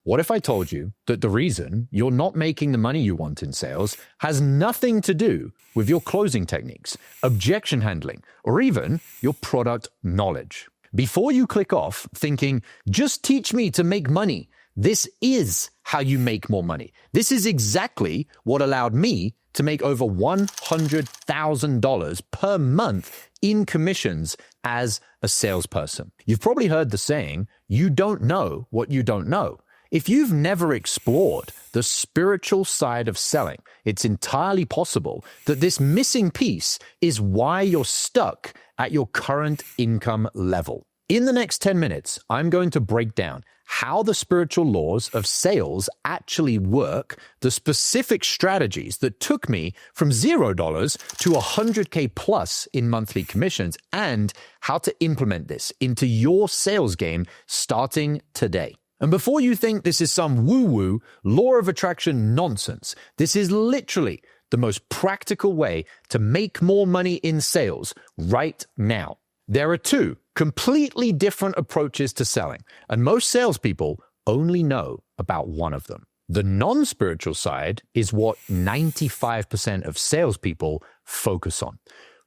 What if I told you that the reason you're not making the money you want in sales has nothing to do with your closing techniques, objection handling, or even your product knowledge? Before you click off thinking, just teach me to make money, this is how you make more money. This is exactly what allowed me to make over $100,000 per month in commissions as a salesperson. You've probably heard the saying, you don't know what you don't know. If you've never explored the spiritual side of selling, it's entirely possible that this missing piece is why you're stuck at your current income level. In the next 10 minutes, I'm going to break down how the spiritual laws of sales actually work, the specific strategies that took me from $0 to $100K plus in monthly commissions, and how to implement this into your sales game starting today. And before you think this is some woo-woo law of attraction nonsense, this is literally the most practical way to make more money in sales right now. There are two completely different approaches to selling, and most salespeople only know about one of them. The non-spiritual side is what 95% of salespeople focus on.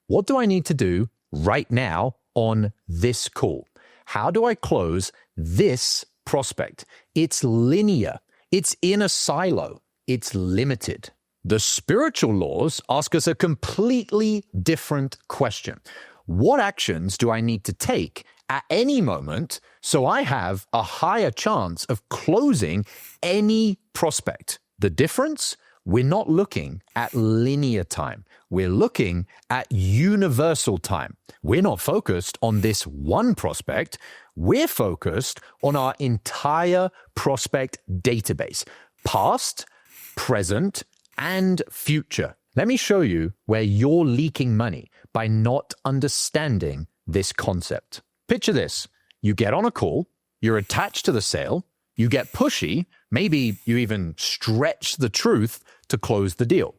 What do I need to do right now on this call? How do I close this prospect? It's linear. It's in a silo. It's limited. The spiritual laws ask us a completely different question. What actions do I need to take at any moment so I have a higher chance of closing any prospect? The difference? We're not looking at linear time. We're looking at universal time. We're not focused on this one prospect. We're focused on our entire prospect database, past, present, and future. Let me show you where you're leaking money by not understanding this concept. Picture this. You get on a call, you're attached to the sale, you get pushy, maybe you even stretch the truth to close the deal.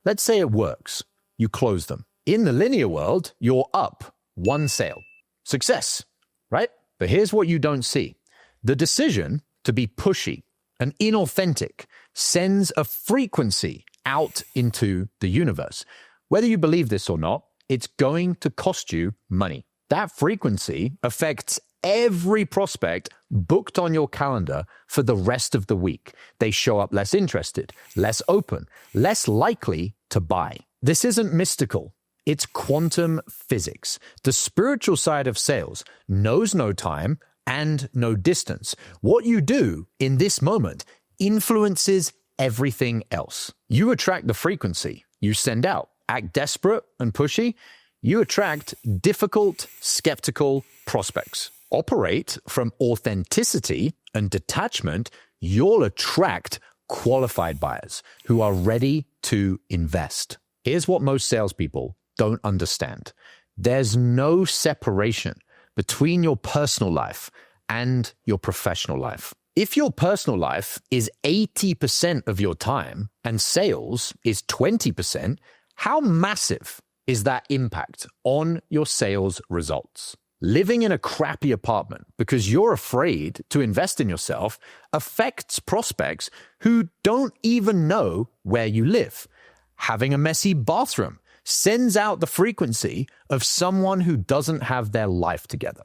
Let's say it works. You close them. In the linear world, you're up one sale. Success, right? But here's what you don't see. The decision to be pushy and inauthentic sends a frequency out into the universe. Whether you believe this or not, it's going to cost you money. That frequency affects every prospect booked on your calendar for the rest of the week. They show up less interested, less open, less likely to buy. This isn't mystical. It's quantum physics. The spiritual side of sales knows no time and no distance. What you do in this moment influences everything else. You attract the frequency you send out. Act desperate and pushy, you attract difficult, skeptical prospects. Operate from authenticity and detachment, you'll attract qualified buyers who are ready to invest. Here's what most salespeople don't understand. There's no separation between your personal life and your professional life. If your personal life is 80% of your time and sales is 20%, how massive is that impact on your sales results? Living in a crappy apartment because you're afraid to invest in yourself affects prospects who don't even know where you live. Having a messy bathroom sends out the frequency of someone who doesn't have their life together.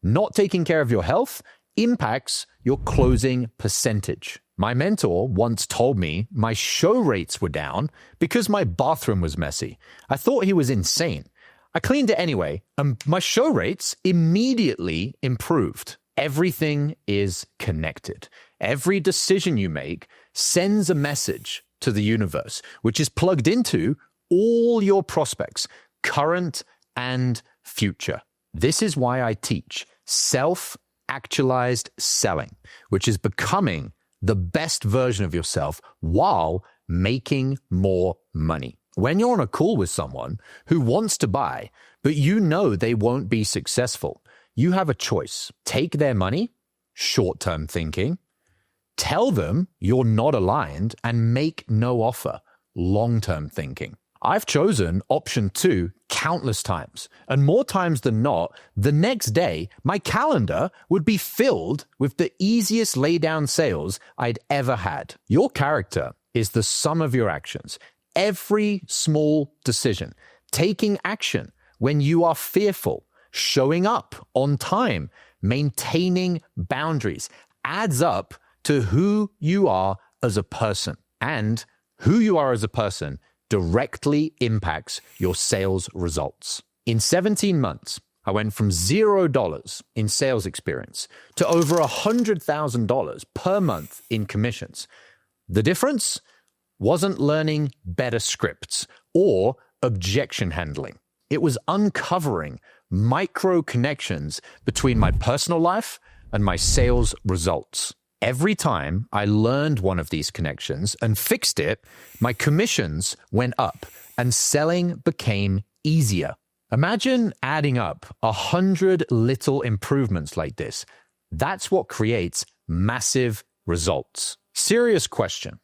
Not taking care of your health impacts your closing percentage. My mentor once told me my show rates were down because my bathroom was messy. I thought he was insane. I cleaned it anyway, and my show rates immediately improved. Everything is connected. Every decision you make sends a message to the universe, which is plugged into all your prospects, current and future. This is why I teach self-actualized selling, which is becoming the best version of yourself while making more money. When you're on a call with someone who wants to buy, but you know they won't be successful, you have a choice. Take their money, short-term thinking, tell them you're not aligned, and make no offer, long-term thinking. I've chosen option 2 countless times, and more times than not, the next day, my calendar would be filled with the easiest laydown sales I'd ever had. Your character is the sum of your actions. Every small decision, taking action when you are fearful, showing up on time, maintaining boundaries, adds up to who you are as a person. And who you are as a person directly impacts your sales results. In 17 months, I went from $0 in sales experience to over $100,000 per month in commissions. The difference wasn't learning better scripts or objection handling. It was uncovering micro connections between my personal life and my sales results. Every time I learned one of these connections and fixed it, my commissions went up and selling became easier. Imagine adding up 100 little improvements like this. That's what creates massive results. Serious question.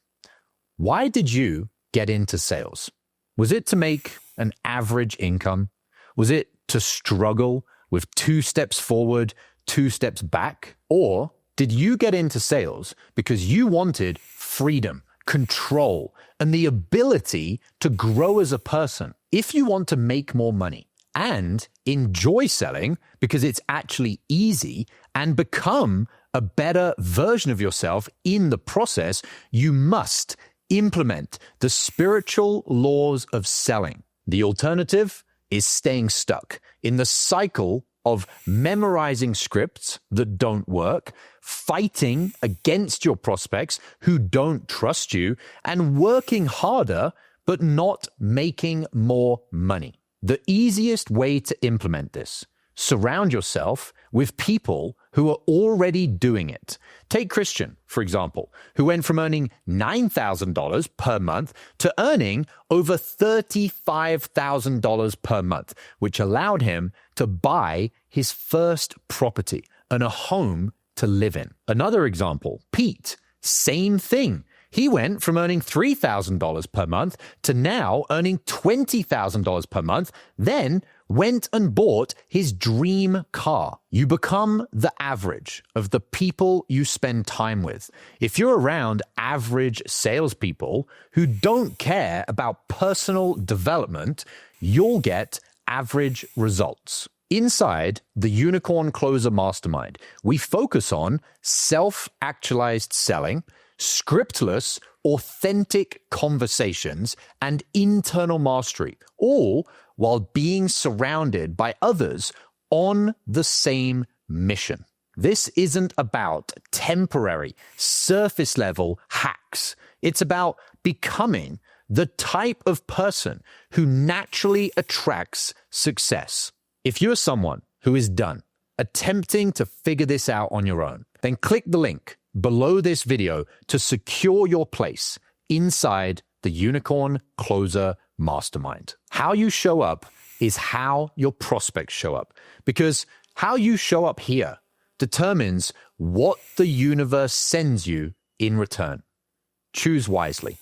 Why did you get into sales? Was it to make an average income? Was it to struggle with 2 steps forward, 2 steps back? Or did you get into sales because you wanted freedom, control, and the ability to grow as a person? If you want to make more money and enjoy selling because it's actually easy and become a better version of yourself in the process, you must implement the spiritual laws of selling. The alternative is staying stuck in the cycle of memorizing scripts that don't work, fighting against your prospects who don't trust you, and working harder but not making more money. The easiest way to implement this: surround yourself with people who are already doing it. Take Christian, for example, who went from earning $9,000 per month to earning over $35,000 per month, which allowed him to buy his first property and a home to live in. Another example, Pete, same thing. He went from earning $3,000 per month to now earning $20,000 per month, then went and bought his dream car. You become the average of the people you spend time with. If you're around average salespeople who don't care about personal development, you'll get average results. Inside the Unicorn Closer Mastermind, we focus on self-actualized selling, scriptless, authentic conversations, and internal mastery, all while being surrounded by others on the same mission. This isn't about temporary, surface-level hacks. It's about becoming the type of person who naturally attracts success. If you're someone who is done attempting to figure this out on your own, then click the link below this video to secure your place inside the Unicorn Closer Mastermind. How you show up is how your prospects show up, because how you show up here determines what the universe sends you in return. Choose wisely.